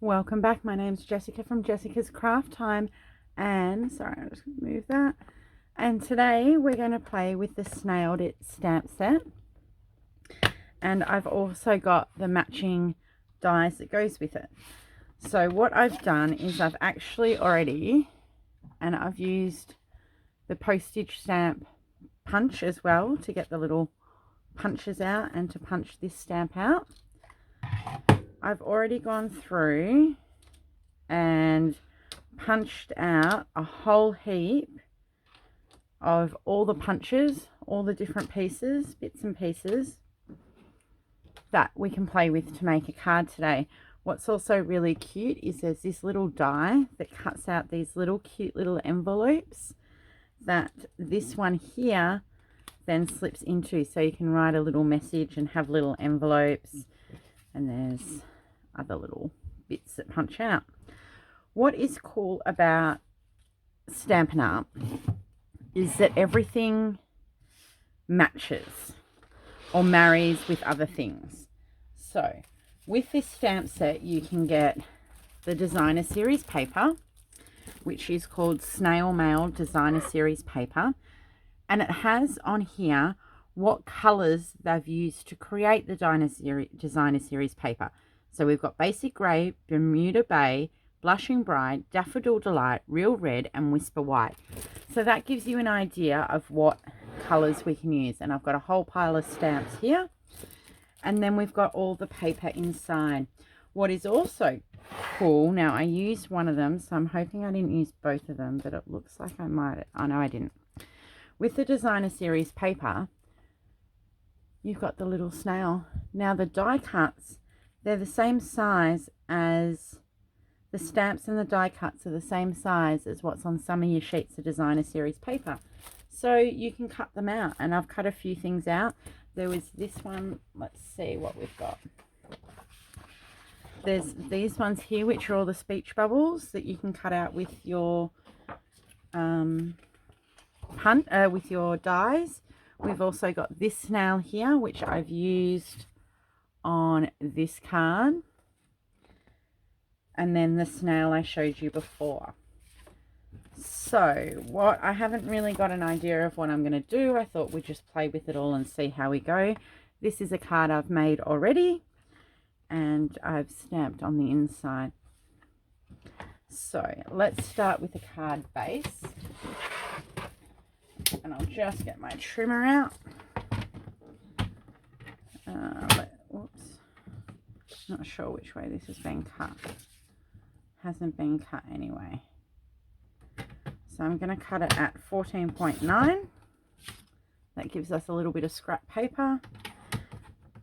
Welcome back. My name's Jessica from Jessica's Craft Time, and sorry, I'll just move that. And today we're going to play with the Snailed It stamp set, and I've also got the matching dies that goes with it. So what I've done is I've actually already, and I've used the postage stamp punch as well to get the little punches out and to punch this stamp out. I've already gone through and punched out a whole heap of all the punches, all the different pieces, bits and pieces that we can play with to make a card today. What's also really cute is there's this little die that cuts out these little cute little envelopes that this one here then slips into, so you can write a little message and have little envelopes, and there's other little bits that punch out. What is cool about Stampin' Up is that everything matches or marries with other things. So with this stamp set you can get the designer series paper, which is called Snail Mail Designer Series paper, and it has on here what colors they've used to create the designer series paper. So we've got Basic Grey, Bermuda Bay, Blushing Bright, Daffodil Delight, Real Red, and Whisper White. So that gives you an idea of what colors we can use. And I've got a whole pile of stamps here. And then we've got all the paper inside. What is also cool, now I used one of them, so I'm hoping I didn't use both of them, but it looks like I might. Oh no, I didn't. With the designer series paper, you've got the little snail. Now the die cuts, they're the same size as the stamps, and the die cuts are the same size as what's on some of your sheets of designer series paper. So you can cut them out, and I've cut a few things out. There was this one, let's see what we've got. There's these ones here, which are all the speech bubbles that you can cut out with your with your dies. We've also got this snail here, which I've used on this card, and then the snail I showed you before. So what I haven't really got an idea of what I'm going to do. I thought we'd just play with it all and see how we go. This is a card I've made already, and I've stamped on the inside. So let's start with the card base, and I'll just get my trimmer out. Whoops, not sure which way this has been cut. Hasn't been cut anyway. So I'm going to cut it at 14.9. That gives us a little bit of scrap paper.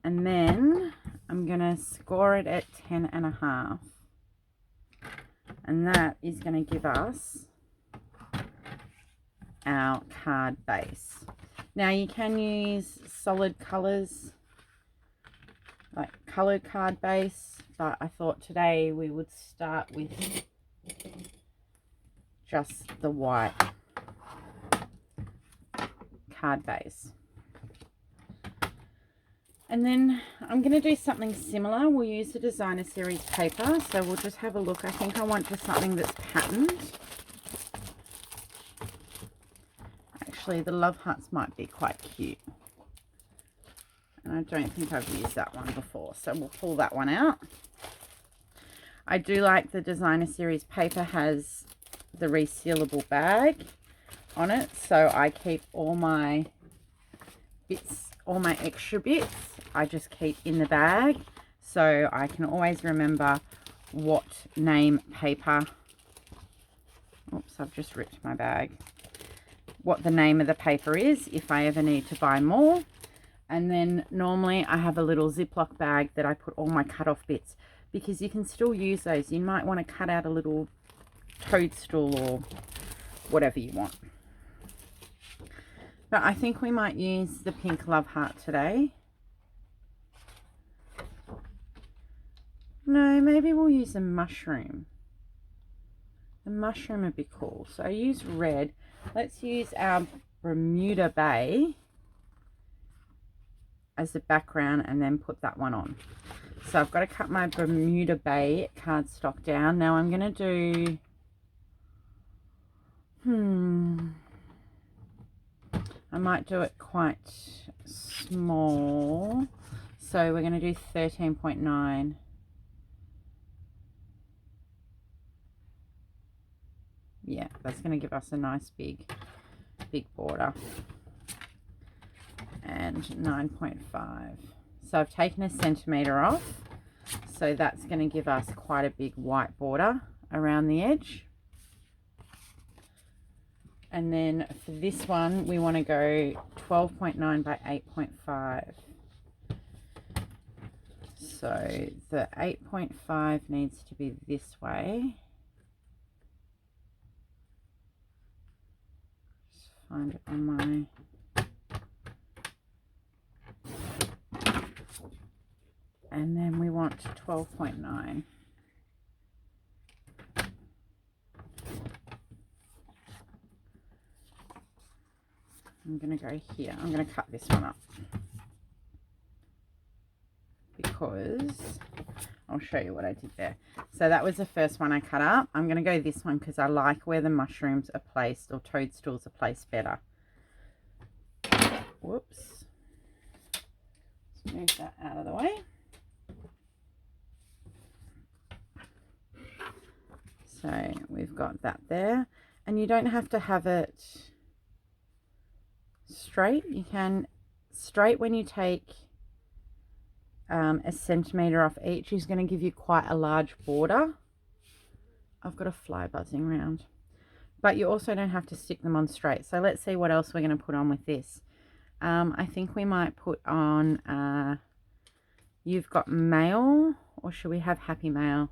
And then I'm going to score it at 10.5. And that is going to give us our card base. Now you can use solid colors, like colored card base, but I thought today we would start with just the white card base. And then I'm going to do something similar. We'll use the designer series paper, so we'll just have a look. I think I want just something that's patterned. Actually, the love hearts might be quite cute, and I don't think I've used that one before, so we'll pull that one out. I do like the designer series paper has the resealable bag on it, so I keep all my bits, all my extra bits, I just keep in the bag, so I can always remember what name paper, oops, I've just ripped my bag, what the name of the paper is if I ever need to buy more. And then normally I have a little Ziploc bag that I put all my cut off bits, because you can still use those. You might want to cut out a little toadstool or whatever you want. But I think we might use the pink love heart today. No, maybe we'll use a mushroom. The mushroom would be cool. So I use red. Let's use our Bermuda Bay as a background and then put that one on. So I've got to cut my Bermuda Bay cardstock down. Now I'm going to do, I might do it quite small. So we're going to do 13.9. Yeah, that's going to give us a nice big border. And 9.5. So I've taken a centimetre off. So that's going to give us quite a big white border around the edge. And then for this one, we want to go 12.9 by 8.5. So the 8.5 needs to be this way. Just find it on my... And then we want 12.9. I'm going to go here. I'm going to cut this one up because I'll show you what I did there. So that was the first one I cut up. I'm going to go this one because I like where the mushrooms are placed, or toadstools are placed better. Whoops. Let's move that out of the way. So we've got that there, and you don't have to have it straight. You can straight when you take a centimetre off each is going to give you quite a large border. I've got a fly buzzing around, but you also don't have to stick them on straight. So let's see what else we're going to put on with this. I think we might put on You've Got Mail, or should we have Happy Mail?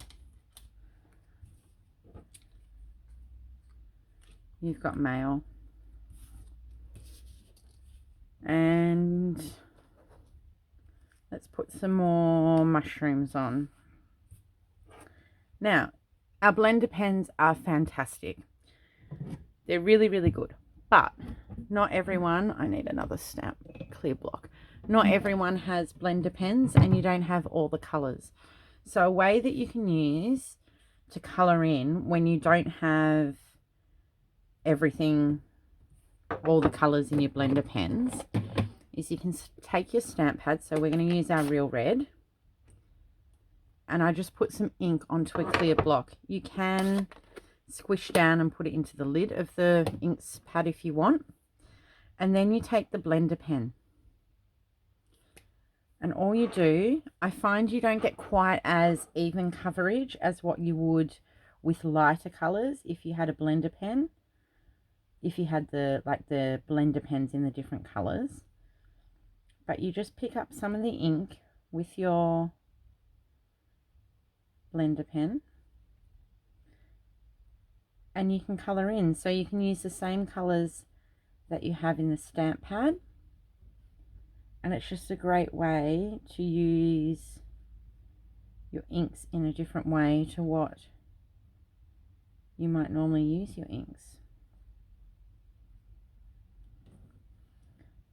You've Got Mail. And let's put some more mushrooms on. Now, our blender pens are fantastic. They're really, really good. But not everyone, I need another stamp, clear block. Not everyone has blender pens, and you don't have all the colours. So a way that you can use to colour in when you don't have everything, all the colours in your blender pens, is you can take your stamp pad. So we're going to use our Real Red, and I just put some ink onto a clear block. You can squish down and put it into the lid of the inks pad if you want, and then you take the blender pen, and all you do, I find you don't get quite as even coverage as what you would with lighter colours if you had a blender pen, if you had the blender pens in the different colours. But you just pick up some of the ink with your blender pen, and you can colour in. So you can use the same colours that you have in the stamp pad, and it's just a great way to use your inks in a different way to what you might normally use your inks.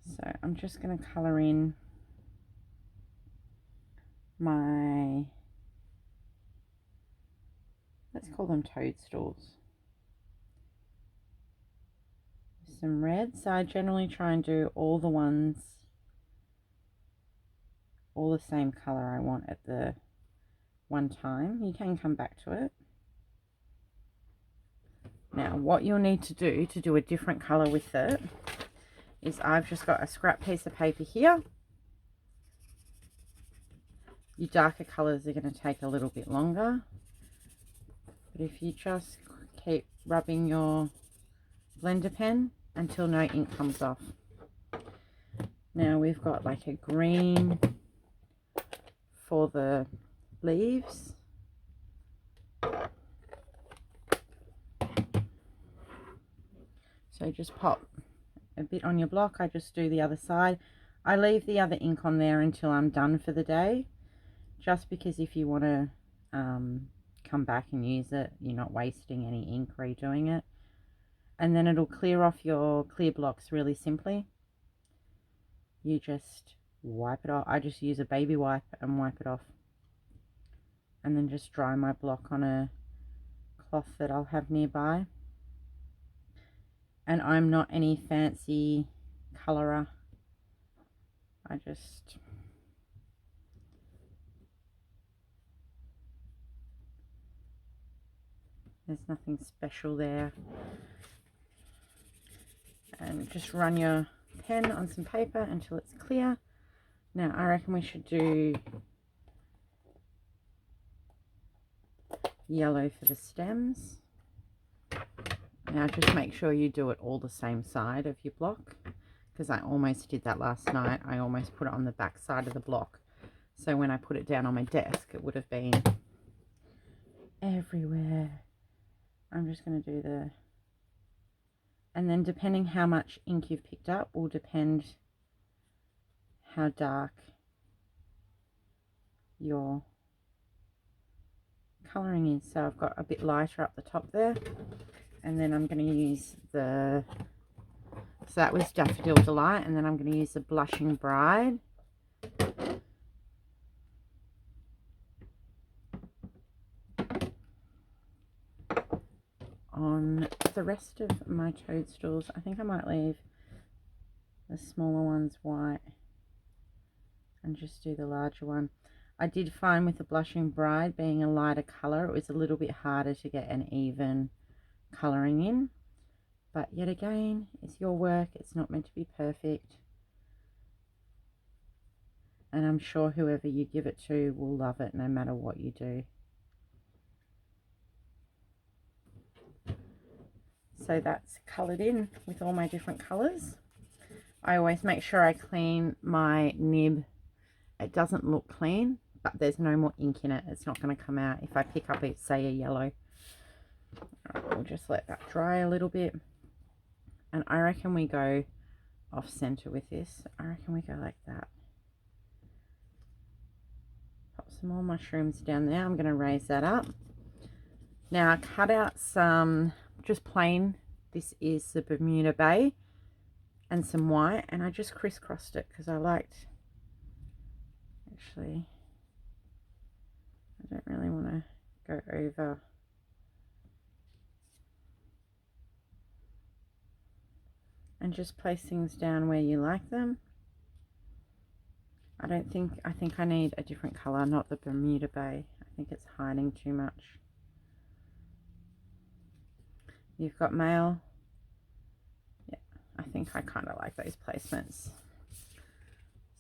So I'm just going to colour in my, let's call them toadstools, with some red. So I generally try and do all the ones, all the same colour I want at the one time. You can come back to it. Now what you'll need to do a different colour with it is, I've just got a scrap piece of paper here. Your darker colours are going to take a little bit longer, but if you just keep rubbing your blender pen until no ink comes off. Now we've got like a green for the leaves. So just pop a bit on your block. I just do the other side. I leave the other ink on there until I'm done for the day, just because if you want to come back and use it, you're not wasting any ink redoing it. And then it'll clear off your clear blocks really simply. You just wipe it off. I just use a baby wipe and wipe it off. and then just dry my block on a cloth that I'll have nearby. And I'm not any fancy colorer. There's nothing special there. And just run your pen on some paper until it's clear. Now I reckon we should do yellow for the stems. Now just make sure you do it all the same side of your block, because I almost did that last night. I almost put it on the back side of the block, so when I put it down on my desk it would have been everywhere. I'm just going to do the, and then depending how much ink you've picked up will depend how dark your colouring is. So I've got a bit lighter up the top there, and then I'm going to use the, so that was Daffodil Delight, and then I'm going to use the Blushing Bride. On the rest of my toadstools, I think I might leave the smaller ones white and just do the larger one. I did find with the Blushing Bride, being a lighter colour, it was a little bit harder to get an even colouring in. But yet again, it's your work. It's not meant to be perfect. And I'm sure whoever you give it to will love it no matter what you do. So that's coloured in with all my different colours. I always make sure I clean my nib. It doesn't look clean, but there's no more ink in it. It's not going to come out if I pick up, say, a yellow. All right, we'll just let that dry a little bit. And I reckon we go off center with this. I reckon we go like that. Pop some more mushrooms down there. I'm going to raise that up. Now I cut out some just plain, this is the Bermuda Bay, and some white, and I just crisscrossed it because I liked, actually, I don't really want to go over. And just place things down where you like them. I think I need a different colour, not the Bermuda Bay. I think it's hiding too much. You've got Mail. Yeah, I think I kind of like those placements.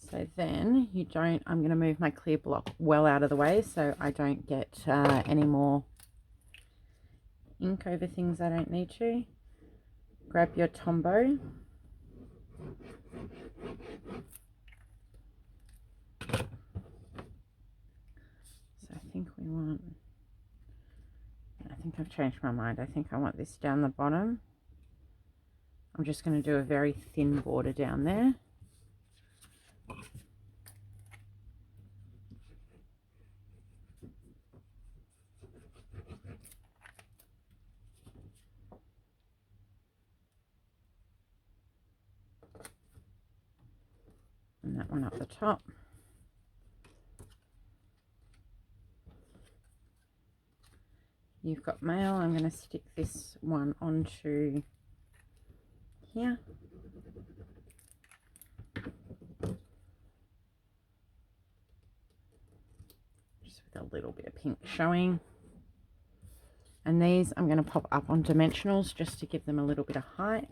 So then you don't, I'm going to move my clear block well out of the way so I don't get any more ink over things I don't need to. Grab your Tombow. So I think we want, I think I've changed my mind. I think I want this down the bottom. I'm just going to do a very thin border down there. And that one up the top. You've got Mail. I'm going to stick this one onto here. Just with a little bit of pink showing. And these I'm going to pop up on dimensionals just to give them a little bit of height.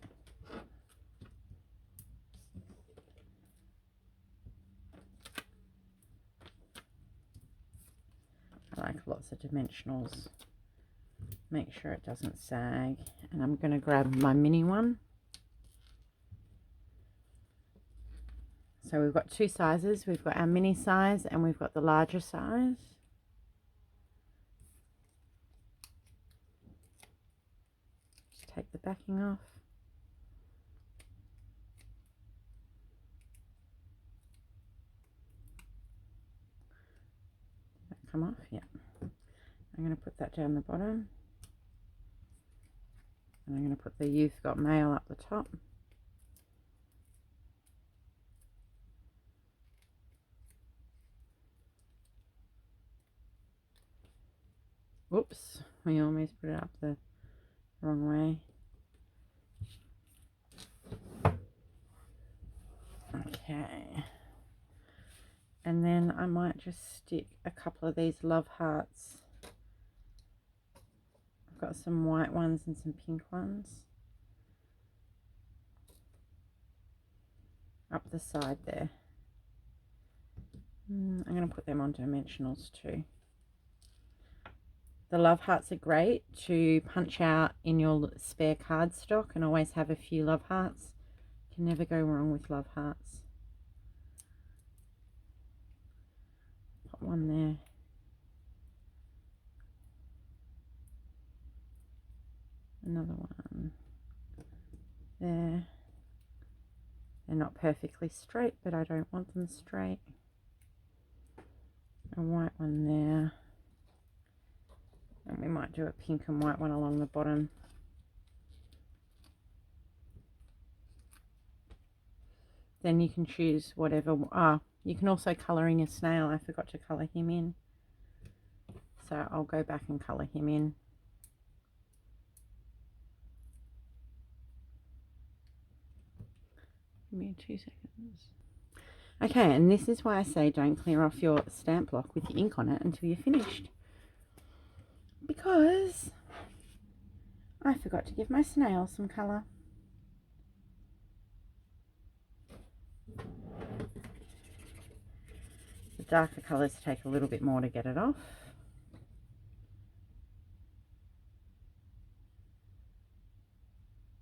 I like lots of dimensionals. Make sure it doesn't sag. And I'm going to grab my mini one. So we've got two sizes. We've got our mini size and we've got the larger size. Just take the backing off. Did that come off? Yeah. I'm going to put that down the bottom. And I'm going to put the You've Got Mail up the top. Whoops, we almost put it up the wrong way. Okay. And then I might just stick a couple of these love hearts. I've got some white ones and some pink ones up the side there. I'm going to put them on dimensionals too. The love hearts are great to punch out in your spare cardstock and always have a few love hearts. You can never go wrong with love hearts. Put one there. Another one there. They're not perfectly straight, but I don't want them straight. A white one there. And we might do a pink and white one along the bottom. Then you can choose whatever. You can also colour in your snail. I forgot to colour him in. So I'll go back and colour him in. Give me 2 seconds. Okay, and this is why I say don't clear off your stamp block with the ink on it until you're finished. Because I forgot to give my snail some colour. The darker colours take a little bit more to get it off.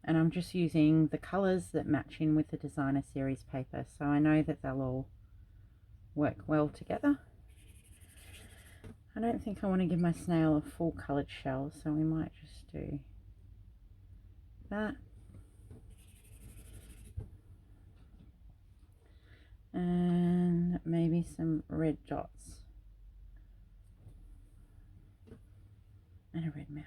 And I'm just using the colours that match in with the designer series paper, so I know that they'll all work well together. I don't think I want to give my snail a full coloured shell, so we might just do that. And maybe some red dots. And a red mouth.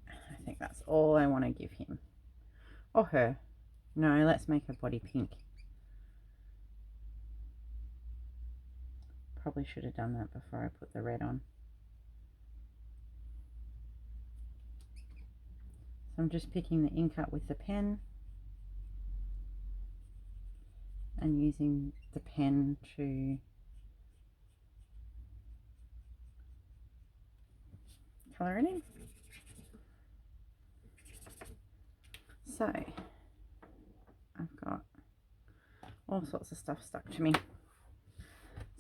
I think that's all I want to give him. Or her. No, let's make her body pink. Probably should have done that before I put the red on. So I'm just picking the ink up with the pen and using the pen to colour it in. So I've got all sorts of stuff stuck to me.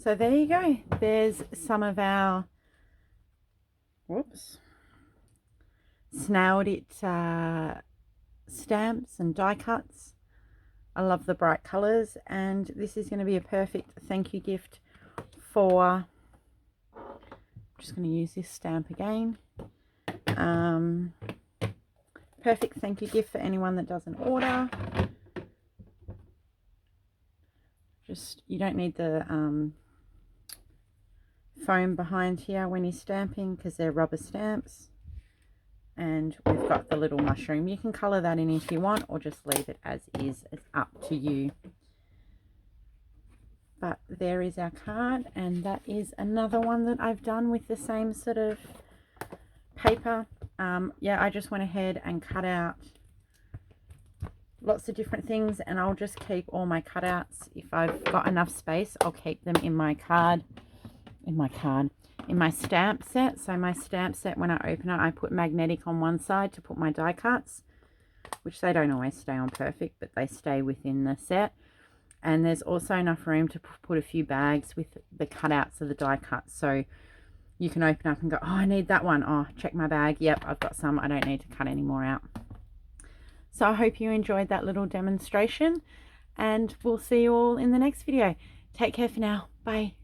So there you go. There's some of our, Snailed It stamps and die cuts. I love the bright colours, and this is going to be a perfect thank you gift for, I'm just going to use this stamp again. Perfect thank you gift for anyone that does an order. Just, you don't need the foam behind here when you're stamping because they're rubber stamps. And we've got the little mushroom. You can colour that in if you want, or just leave it as is. It's up to you. But there is our card, and that is another one that I've done with the same sort of paper. Yeah, I just went ahead and cut out lots of different things, and I'll just keep all my cutouts. If I've got enough space, I'll keep them in my stamp set. So my stamp set, when I open it, I put magnetic on one side to put my die cuts, which they don't always stay on perfect, but they stay within the set. And there's also enough room to put a few bags with the cutouts of the die cuts, so you can open up and go, oh, I need that one. Oh, check my bag. Yep, I've got some. I don't need to cut any more out. So I hope you enjoyed that little demonstration, and we'll see you all in the next video. Take care for now. Bye.